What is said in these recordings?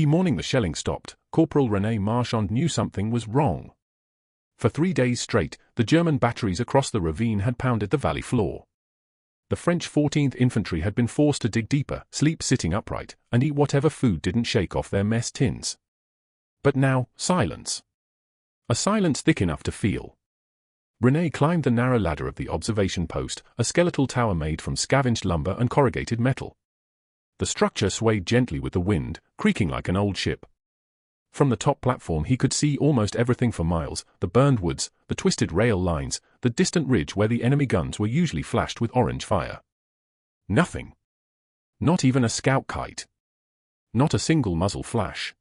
Morning the shelling stopped. Corporal René Marchand knew something was wrong. For 3 days straight, the German batteries across the ravine had pounded the valley floor. The French 14th Infantry had been forced to dig deeper, sleep sitting upright, and eat whatever food didn't shake off their mess tins. But now, silence. A silence thick enough to feel. René climbed the narrow ladder of the observation post, a skeletal tower made from scavenged lumber and corrugated metal. The structure swayed gently with the wind, creaking like an old ship. From the top platform he could see almost everything for miles: the burned woods, the twisted rail lines, the distant ridge where the enemy guns were usually flashed with orange fire. Nothing. Not even a scout kite. Not a single muzzle flash.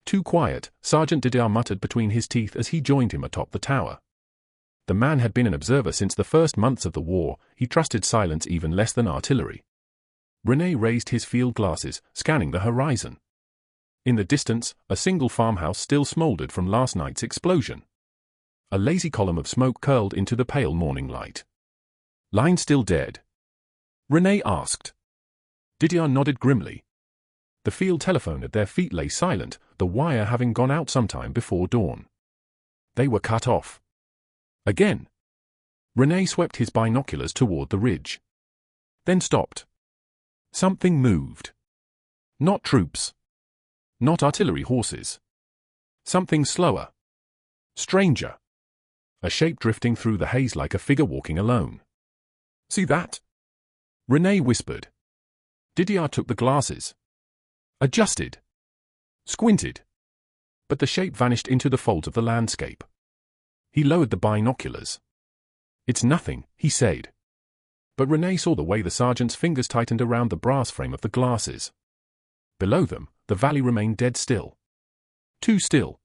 Too quiet, Sergeant Didier muttered between his teeth as he joined him atop the tower. The man had been an observer since the first months of the war. He trusted silence even less than artillery. René raised his field glasses, scanning the horizon. In the distance, a single farmhouse still smoldered from last night's explosion. A lazy column of smoke curled into the pale morning light. Line still dead? René asked. Didier nodded grimly. The field telephone at their feet lay silent, the wire having gone out sometime before dawn. They were cut off. Again. René swept his binoculars toward the ridge. Then stopped. Something moved. Not troops. Not artillery horses. Something slower. Stranger. A shape drifting through the haze like a figure walking alone. See that? René whispered. Didier took the glasses. Adjusted. Squinted. But the shape vanished into the folds of the landscape. He lowered the binoculars. It's nothing, he said. But René saw the way the sergeant's fingers tightened around the brass frame of the glasses. Below them, the valley remained dead still. Too still.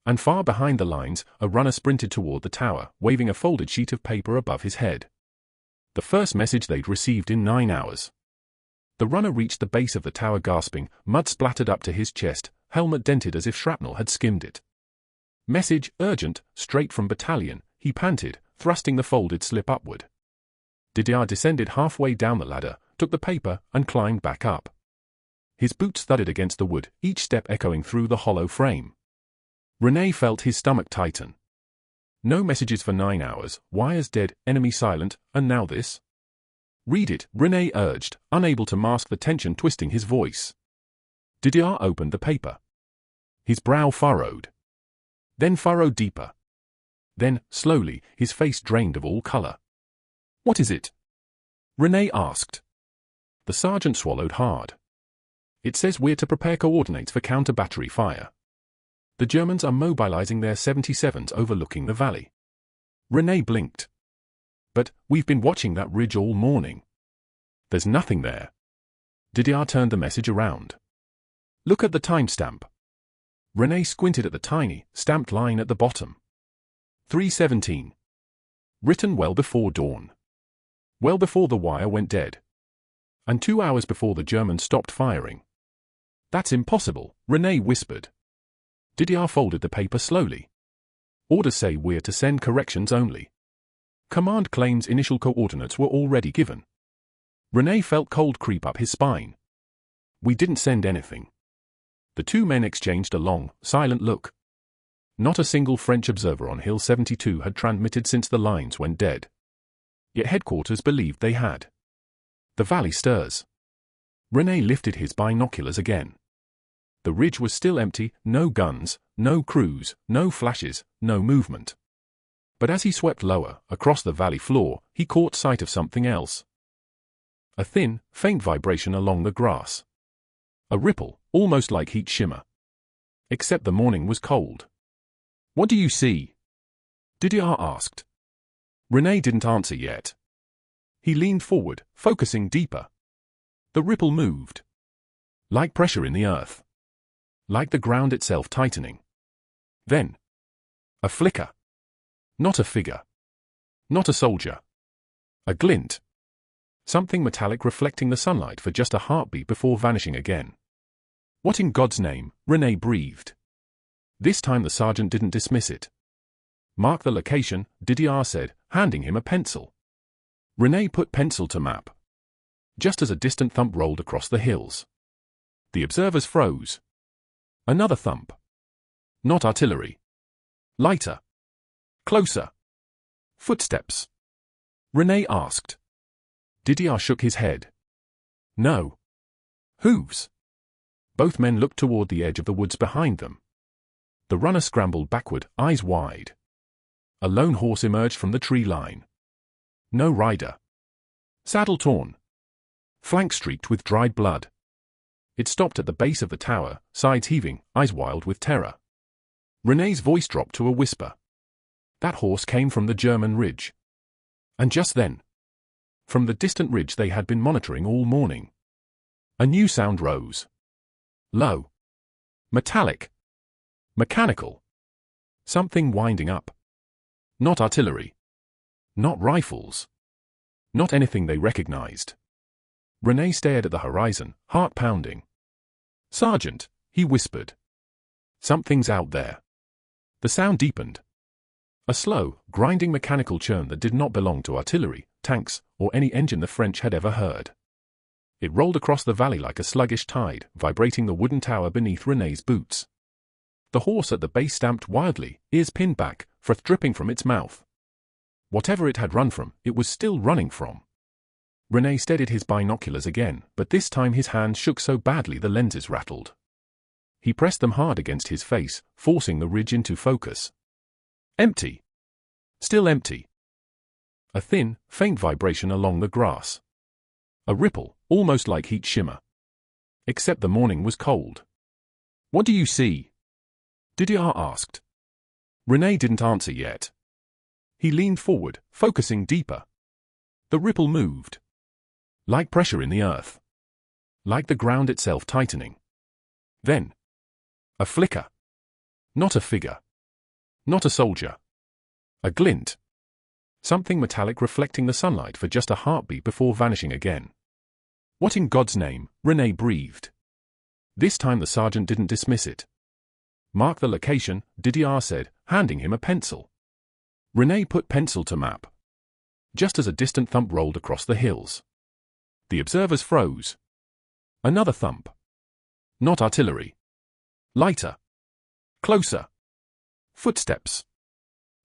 And far behind the lines, a runner sprinted toward the tower, waving a folded sheet of paper above his head. The first message they'd received in 9 hours. The runner reached the base of the tower gasping, mud splattered up to his chest, helmet dented as if shrapnel had skimmed it. Message, urgent, straight from battalion, he panted, thrusting the folded slip upward. Didier descended halfway down the ladder, took the paper, and climbed back up. His boots thudded against the wood, each step echoing through the hollow frame. René felt his stomach tighten. No messages for 9 hours, wires dead, enemy silent, and now this? Read it, René urged, unable to mask the tension twisting his voice. Didier opened the paper. His brow furrowed. Then furrowed deeper. Then, slowly, his face drained of all color. What is it? René asked. The sergeant swallowed hard. It says we're to prepare coordinates for counter-battery fire. The Germans are mobilizing their 77s overlooking the valley. René blinked. But, we've been watching that ridge all morning. There's nothing there. Didier turned the message around. Look at the timestamp. René squinted at the tiny, stamped line at the bottom. 3:17. Written well before dawn. Well before the wire went dead. And 2 hours before the Germans stopped firing. That's impossible, René whispered. Didier folded the paper slowly. Orders say we're to send corrections only. Command claims initial coordinates were already given. René felt cold creep up his spine. We didn't send anything. The two men exchanged a long, silent look. Not a single French observer on Hill 72 had transmitted since the lines went dead. Yet headquarters believed they had. The valley stirs. René lifted his binoculars again. The ridge was still empty, no guns, no crews, no flashes, no movement. But as he swept lower, across the valley floor, he caught sight of something else. A thin, faint vibration along the grass. A ripple, almost like heat shimmer. Except the morning was cold. What do you see? Didier asked. René didn't answer yet. He leaned forward, focusing deeper. The ripple moved. Like pressure in the earth. Like the ground itself tightening. Then. A flicker. Not a figure. Not a soldier. A glint. Something metallic reflecting the sunlight for just a heartbeat before vanishing again. What in God's name? René breathed. This time the sergeant didn't dismiss it. Mark the location, Didier said, handing him a pencil. René put pencil to map. Just as a distant thump rolled across the hills. The observers froze. Another thump. Not artillery. Lighter. Closer. Footsteps. René asked. Didier shook his head. No. Hooves. Both men looked toward the edge of the woods behind them. The runner scrambled backward, eyes wide. A lone horse emerged from the tree line. No rider. Saddle torn. Flank streaked with dried blood. It stopped at the base of the tower, sides heaving, eyes wild with terror. René's voice dropped to a whisper. That horse came from the German ridge. And just then, from the distant ridge they had been monitoring all morning, a new sound rose. Low. Metallic. Mechanical. Something winding up. Not artillery. Not rifles. Not anything they recognized. René stared at the horizon, heart pounding. Sergeant, he whispered. Something's out there. The sound deepened. A slow, grinding mechanical churn that did not belong to artillery, tanks, or any engine the French had ever heard. It rolled across the valley like a sluggish tide, vibrating the wooden tower beneath René's boots. The horse at the base stamped wildly, ears pinned back, froth dripping from its mouth. Whatever it had run from, it was still running from. René steadied his binoculars again, but this time his hands shook so badly the lenses rattled. He pressed them hard against his face, forcing the ridge into focus. Empty. Still empty. A thin, faint vibration along the grass. A ripple, almost like heat shimmer. Except the morning was cold. What do you see? Didier asked. René didn't answer yet. He leaned forward, focusing deeper. The ripple moved. Like pressure in the earth. Like the ground itself tightening. Then, a flicker. Not a figure. Not a soldier. A glint. Something metallic reflecting the sunlight for just a heartbeat before vanishing again. What in God's name? René breathed. This time the sergeant didn't dismiss it. Mark the location, Didier said, handing him a pencil. René put pencil to map. Just as a distant thump rolled across the hills. The observers froze. Another thump. Not artillery. Lighter. Closer. Footsteps.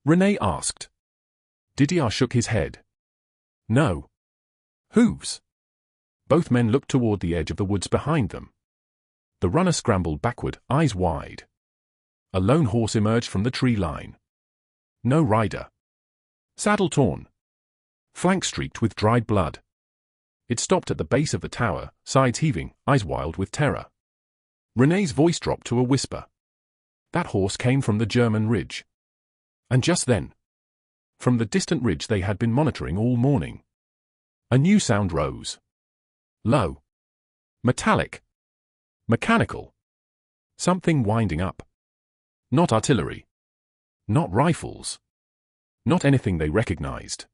René asked. Didier shook his head. No. Hooves. Both men looked toward the edge of the woods behind them. The runner scrambled backward, eyes wide. A lone horse emerged from the tree line. No rider. Saddle torn. Flank streaked with dried blood. It stopped at the base of the tower, sides heaving, eyes wild with terror. René's voice dropped to a whisper. That horse came from the German ridge. And just then, from the distant ridge they had been monitoring all morning, a new sound rose. Low. Metallic. Mechanical. Something winding up. Not artillery. Not rifles. Not anything they recognized.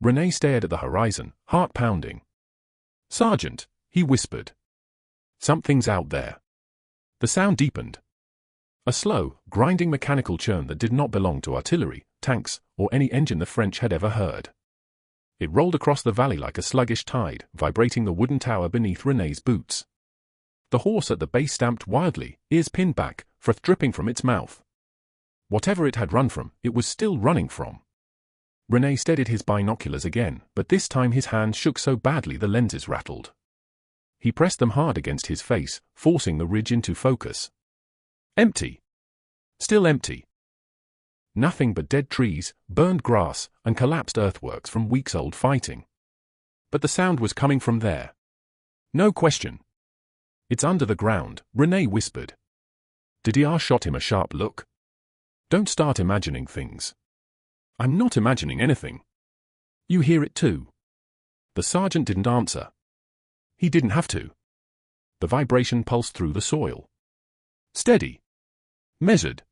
René stared at the horizon, heart pounding. Sergeant, he whispered. Something's out there. The sound deepened. A slow, grinding mechanical churn that did not belong to artillery, tanks, or any engine the French had ever heard. It rolled across the valley like a sluggish tide, vibrating the wooden tower beneath René's boots. The horse at the base stamped wildly, ears pinned back, froth dripping from its mouth. Whatever it had run from, it was still running from. René steadied his binoculars again, but this time his hands shook so badly the lenses rattled. He pressed them hard against his face, forcing the ridge into focus. Empty. Still empty. Nothing but dead trees, burned grass, and collapsed earthworks from weeks-old fighting. But the sound was coming from there. No question. It's under the ground, René whispered. Didier shot him a sharp look. Don't start imagining things. I'm not imagining anything. You hear it too. The sergeant didn't answer. He didn't have to. The vibration pulsed through the soil. Steady. Measured.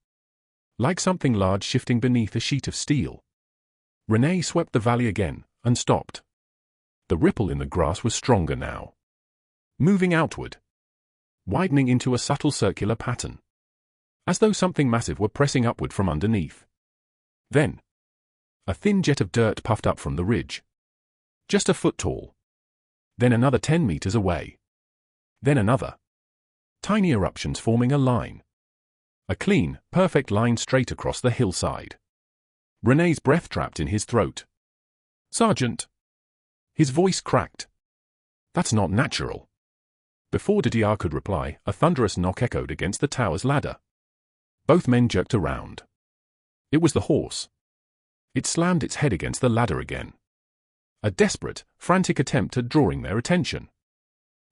Like something large shifting beneath a sheet of steel. René swept the valley again, and stopped. The ripple in the grass was stronger now. Moving outward. Widening into a subtle circular pattern. As though something massive were pressing upward from underneath. Then, a thin jet of dirt puffed up from the ridge. Just a foot tall. Then another 10 meters away. Then another. Tiny eruptions forming a line. A clean, perfect line straight across the hillside. René's breath trapped in his throat. "Sergeant!" His voice cracked. "That's not natural." Before Didier could reply, a thunderous knock echoed against the tower's ladder. Both men jerked around. It was the horse. It slammed its head against the ladder again. A desperate, frantic attempt at drawing their attention.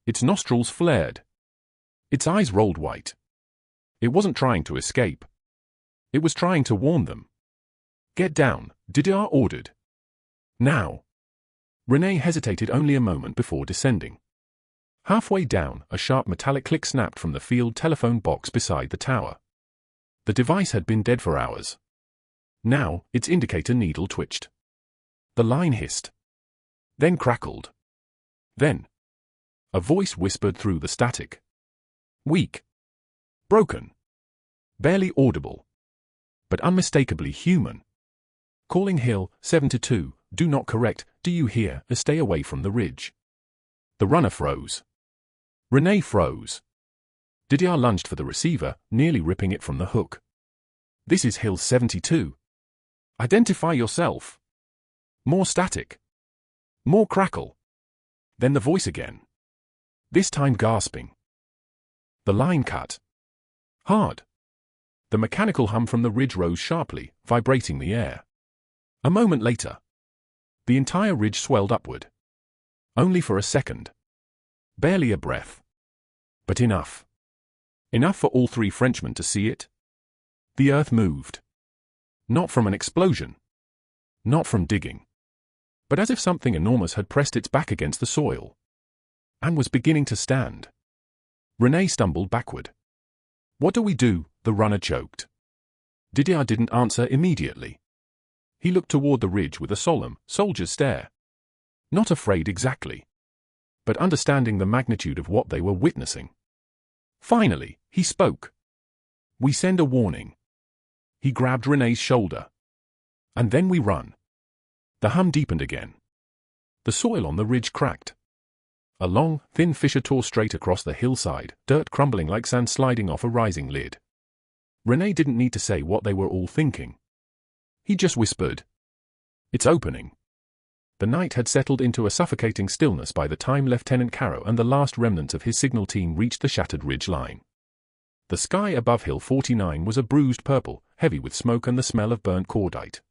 Its nostrils flared. Its eyes rolled white. It wasn't trying to escape. It was trying to warn them. "Get down," Didier ordered. "Now." René hesitated only a moment before descending. Halfway down, a sharp metallic click snapped from the field telephone box beside the tower. The device had been dead for hours. Now, its indicator needle twitched. The line hissed. Then crackled. Then, a voice whispered through the static. Weak. Broken. Barely audible. But unmistakably human. "Calling Hill, 7-2, do not correct, do you hear, stay away from the ridge." The runner froze. René froze. Didier lunged for the receiver, nearly ripping it from the hook. "This is Hill 72. Identify yourself." More static. More crackle. Then the voice again. This time gasping. The line cut. Hard. The mechanical hum from the ridge rose sharply, vibrating the air. A moment later, the entire ridge swelled upward. Only for a second. Barely a breath. But enough. Enough for all three Frenchmen to see it. The earth moved. Not from an explosion. Not from digging. But as if something enormous had pressed its back against the soil. And was beginning to stand. René stumbled backward. "What do we do?" the runner choked. Didier didn't answer immediately. He looked toward the ridge with a solemn, soldier's stare. Not afraid exactly. But understanding the magnitude of what they were witnessing. Finally, he spoke. "We send a warning." He grabbed René's shoulder. "And then we run." The hum deepened again. The soil on the ridge cracked. A long, thin fissure tore straight across the hillside, dirt crumbling like sand sliding off a rising lid. René didn't need to say what they were all thinking. He just whispered, "It's opening." The night had settled into a suffocating stillness by the time Lieutenant Caro and the last remnants of his signal team reached the shattered ridge line. The sky above Hill 49 was a bruised purple, heavy with smoke and the smell of burnt cordite.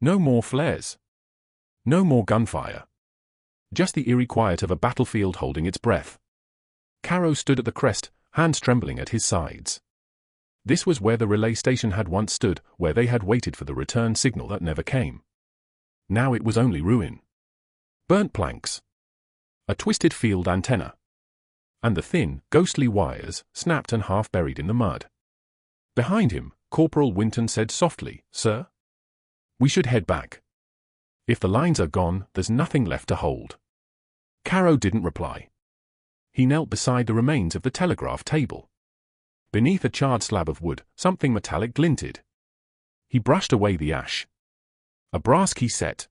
No more flares. No more gunfire. Just the eerie quiet of a battlefield holding its breath. Caro stood at the crest, hands trembling at his sides. This was where the relay station had once stood, where they had waited for the return signal that never came. Now it was only ruin. Burnt planks. A twisted field antenna. And the thin, ghostly wires, snapped and half buried in the mud. Behind him, Corporal Winton said softly, "Sir? We should head back. If the lines are gone, there's nothing left to hold." Caro didn't reply. He knelt beside the remains of the telegraph table. Beneath a charred slab of wood, something metallic glinted. He brushed away the ash. A brass key set.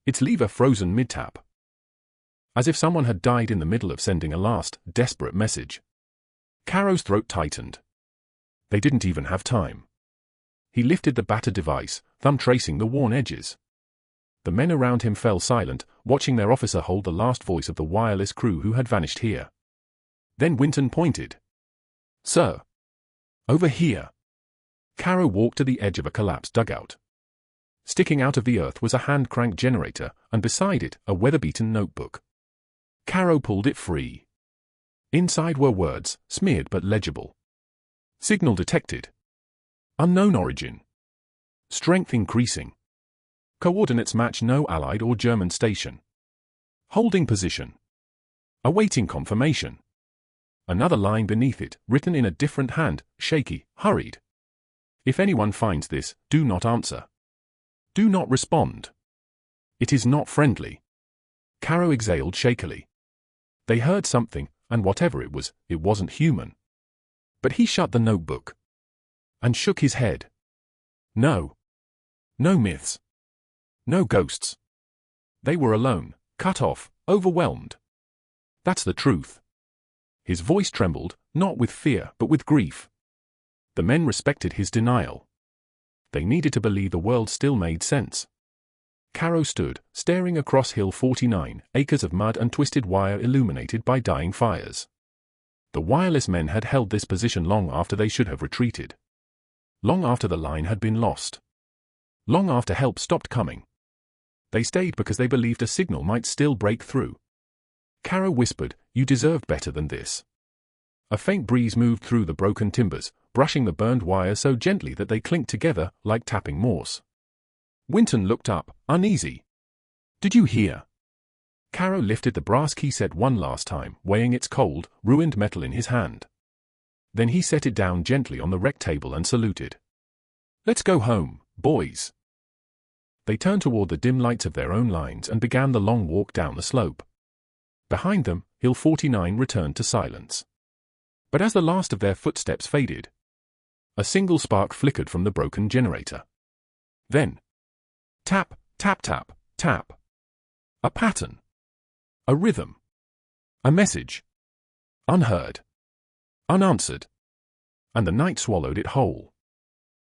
Its lever frozen mid-tap. As if someone had died in the middle of sending a last, desperate message. Caro's throat tightened. They didn't even have time. He lifted the battered device, thumb tracing the worn edges. The men around him fell silent, watching their officer hold the last voice of the wireless crew who had vanished here. Then Winton pointed. "Sir. Over here." Caro walked to the edge of a collapsed dugout. Sticking out of the earth was a hand-cranked generator, and beside it, a weather-beaten notebook. Caro pulled it free. Inside were words, smeared but legible. Signal detected. Unknown origin. Strength increasing. Coordinates match no Allied or German station. Holding position. Awaiting confirmation. Another line beneath it, written in a different hand, shaky, hurried. "If anyone finds this, do not answer. Do not respond. It is not friendly." Caro exhaled shakily. They heard something, and whatever it wasn't human. But he shut the notebook. And shook his head. No. No myths. No ghosts. They were alone, cut off, overwhelmed. That's the truth. His voice trembled, not with fear but with grief. The men respected his denial. They needed to believe the world still made sense. Caro stood, staring across Hill 49, acres of mud and twisted wire illuminated by dying fires. The wireless men had held this position long after they should have retreated. Long after the line had been lost. Long after help stopped coming. They stayed because they believed a signal might still break through. Caro whispered, "You deserved better than this." A faint breeze moved through the broken timbers, brushing the burned wire so gently that they clinked together like tapping Morse. Winton looked up, uneasy. "Did you hear?" Caro lifted the brass keyset one last time, weighing its cold, ruined metal in his hand. Then he set it down gently on the wreck table and saluted. "Let's go home, boys." They turned toward the dim lights of their own lines and began the long walk down the slope. Behind them, Hill 49 returned to silence. But as the last of their footsteps faded, a single spark flickered from the broken generator. Then, tap, tap, tap, tap. A pattern. A rhythm. A message. Unheard. Unanswered. And the night swallowed it whole.